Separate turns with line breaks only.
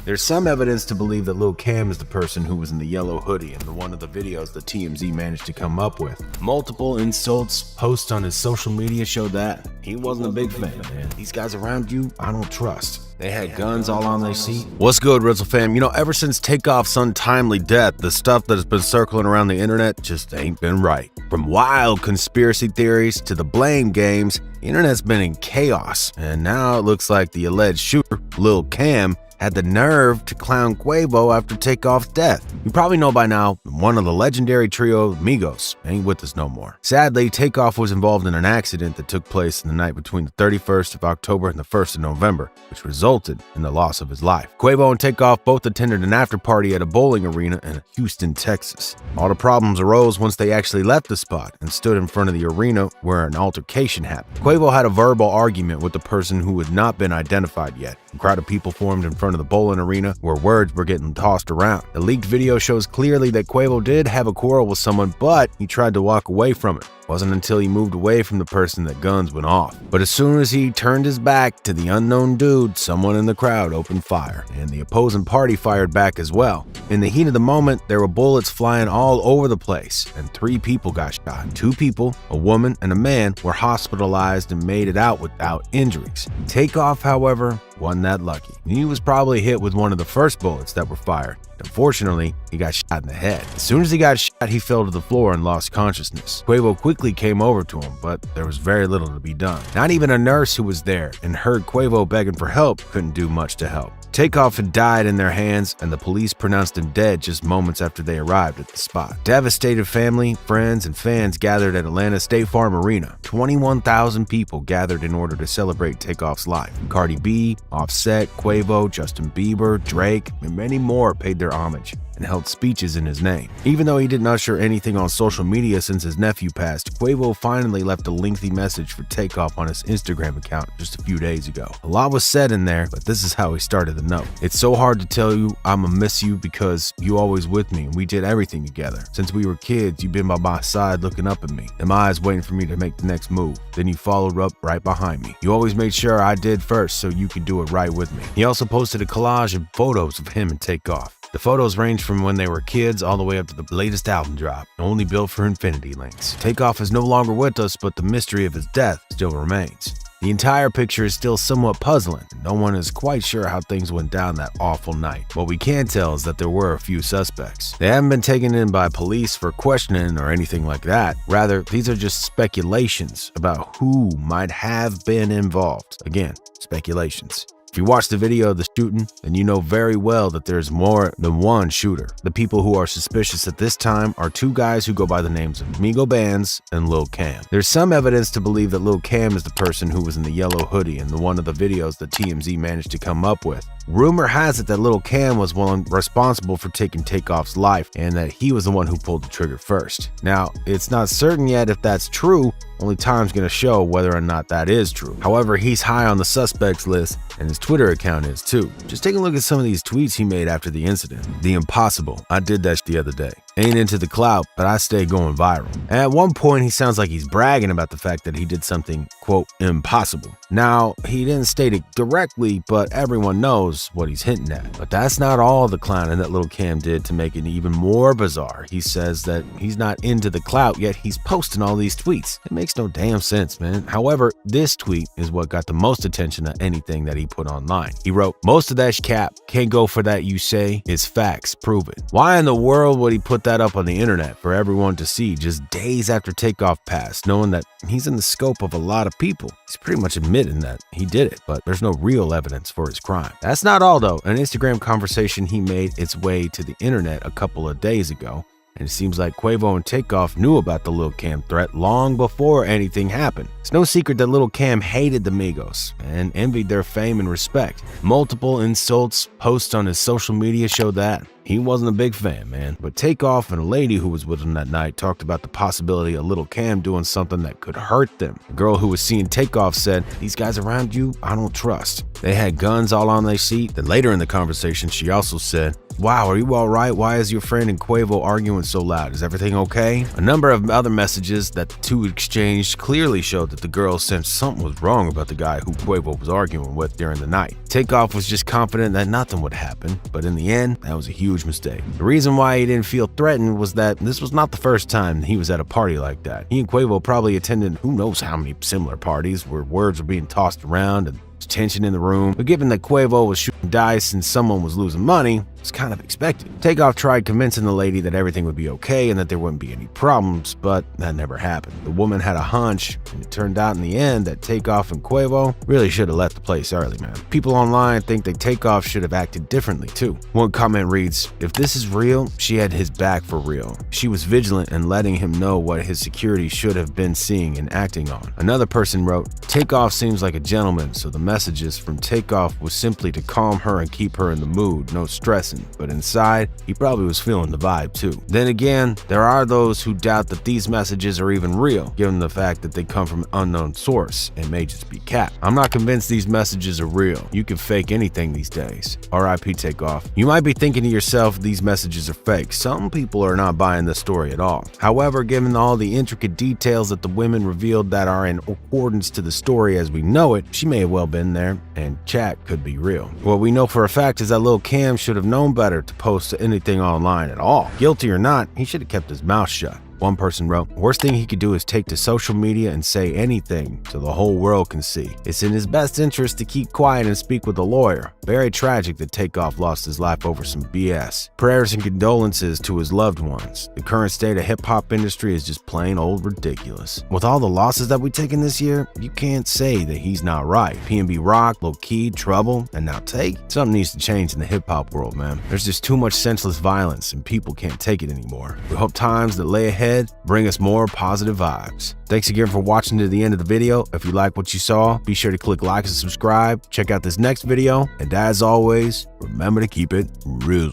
There's some evidence to believe that Lil Cam is the person who was in the yellow hoodie in one of the videos the TMZ managed to come up with. Multiple insults posts on his social media show that. He wasn't a big fan, man. These guys around you, I don't trust. They had guns all on their seat. What's good, Rizzle fam? You know, ever since Takeoff'S untimely death, the stuff that has been circling around the internet just ain't been right. From wild conspiracy theories to the blame games, the internet's been in chaos. And now it looks like the alleged shooter, Lil Cam, had the nerve to clown Quavo after Takeoff'S death. You probably know by now, one of the legendary trio Migos ain't with us no more. Sadly, Takeoff was involved in an accident that took place in the night between the 31st of October and the 1st of November, which resulted in the loss of his life. Quavo and Takeoff both attended an after party at a bowling arena in Houston, Texas. All the problems arose once they actually left the spot and stood in front of the arena where an altercation happened. Quavo had a verbal argument with the person who had not been identified yet. A crowd of people formed in front of the bowling arena where words were getting tossed around. The leaked video shows clearly that Quavo did have a quarrel with someone, but he tried to walk away from it. It wasn't until he moved away from the person that guns went off. But as soon as he turned his back to the unknown dude, someone in the crowd opened fire, and the opposing party fired back as well. In the heat of the moment, there were bullets flying all over the place, and 3 people got shot. 2 people, a woman and a man, were hospitalized and made it out without injuries. Takeoff, however, wasn't that lucky. He was probably hit with one of the first bullets that were fired. Unfortunately, he got shot in the head. As soon as he got shot, he fell to the floor and lost consciousness. Quavo quickly came over to him, but there was very little to be done. Not even a nurse who was there and heard Quavo begging for help couldn't do much to help. Takeoff had died in their hands, and the police pronounced him dead just moments after they arrived at the spot. Devastated family, friends, and fans gathered at Atlanta State Farm Arena. 21,000 people gathered in order to celebrate Takeoff'S life. Cardi B, Offset, Quavo, Justin Bieber, Drake, and many more paid their homage and held speeches in his name. Even though he didn't usher anything on social media since his nephew passed, Quavo finally left a lengthy message for Takeoff on his Instagram account just a few days ago. A lot was said in there, but this is how he started the note. "It's so hard to tell you I'ma miss you because you always with me and we did everything together. Since we were kids, you've been by my side looking up at me, and my eyes waiting for me to make the next move. Then you followed up right behind me. You always made sure I did first so you could do it right with me." He also posted a collage of photos of him and Takeoff. The photos range from when they were kids all the way up to the latest album drop, only built for infinity links. Takeoff is no longer with us, but the mystery of his death still remains. The entire picture is still somewhat puzzling. No one is quite sure how things went down that awful night. What we can tell is that there were a few suspects. They haven't been taken in by police for questioning or anything like that. Rather, these are just speculations about who might have been involved. Again, speculations. If you watch the video of the shooting, then you know very well that there's more than one shooter. The people who are suspicious at this time are 2 guys who go by the names of Migo Bands and Lil Cam. There's some evidence to believe that Lil Cam is the person who was in the yellow hoodie in one of the videos the TMZ managed to come up with. Rumor has it that Lil Cam was one responsible for taking Takeoff'S life and that he was the one who pulled the trigger first. Now, it's not certain yet if that's true. Only time's gonna show whether or not that is true. However, he's high on the suspects list, and his Twitter account is too. Just take a look at some of these tweets he made after the incident. "The impossible. I did that the other day. Ain't into the clout, but I stay going viral." And at one point, he sounds like he's bragging about the fact that he did something, quote, impossible. Now, he didn't state it directly, but everyone knows what he's hinting at. But that's not all the clowning that Lil Cam did to make it even more bizarre. He says that he's not into the clout, yet he's posting all these tweets. It makes no damn sense, man. However, this tweet is what got the most attention of anything that he put online. He wrote, "Most of that cap, can't go for that you say, is facts, prove it." Why in the world would he put that up on the internet for everyone to see just days after Takeoff passed, knowing that he's in the scope of a lot of people? He's pretty much admitting that he did it, but there's no real evidence for his crime. That's not all though. An Instagram conversation he made its way to the internet a couple of days ago, and it seems like Quavo and Takeoff knew about the Lil Cam threat long before anything happened. It's no secret that Lil Cam hated the Migos and envied their fame and respect. Multiple insults posts on his social media show that. he wasn't a big fan, man. But Takeoff and a lady who was with him that night talked about the possibility of Lil Cam doing something that could hurt them. The girl who was seeing Takeoff said, "These guys around you, I don't trust. They had guns all on their seat." Then later in the conversation, she also said, "Wow, are you all right? Why is your friend and Quavo arguing so loud? Is everything okay?" A number of other messages that the two exchanged clearly showed that the girl sensed something was wrong about the guy who Quavo was arguing with during the night. Takeoff was just confident that nothing would happen, but in the end, that was a huge mistake. The reason why he didn't feel threatened was that this was not the first time he was at a party like that. He and Quavo probably attended who knows how many similar parties where words were being tossed around and tension in the room, but given that Quavo was shooting dice and someone was losing money, it's kind of expected. Takeoff tried convincing the lady that everything would be okay and that there wouldn't be any problems, but that never happened. The woman had a hunch, and it turned out in the end that Takeoff and Quavo really should have left the place early, man. People online think that Takeoff should have acted differently too. One comment reads, "If this is real, she had his back for real. She was vigilant and letting him know what his security should have been seeing and acting on." Another person wrote, "Takeoff seems like a gentleman, so the messages from Takeoff was simply to calm her and keep her in the mood, no stressing. But inside, he probably was feeling the vibe too." Then again, there are those who doubt that these messages are even real, given the fact that they come from an unknown source and may just be capped. I'm not convinced these messages are real. You can fake anything these days. RIP Takeoff. You might be thinking to yourself these messages are fake. Some people are not buying this story at all. However, given all the intricate details that the women revealed that are in accordance to the story as we know it, she may have well been there, and chat could be real. What we know for a fact is that Lil Cam should have known better to post anything online at all. Guilty or not, he should have kept his mouth shut. One person wrote, "Worst thing he could do is take to social media and say anything so the whole world can see. It's in his best interest to keep quiet and speak with a lawyer. Very tragic that Takeoff lost his life over some BS. Prayers and condolences to his loved ones. The current state of hip-hop industry is just plain old ridiculous. With all the losses that we've taken this year, you can't say that he's not right. PNB Rock, Low Key, Trouble, and now Take. Something needs to change in the hip-hop world, man. There's just too much senseless violence and people can't take it anymore. We hope times that lay ahead bring us more positive vibes." Thanks again for watching to the end of the video. If you like what you saw, be sure to click like and subscribe. Check out this next video, and as always, remember to keep it real.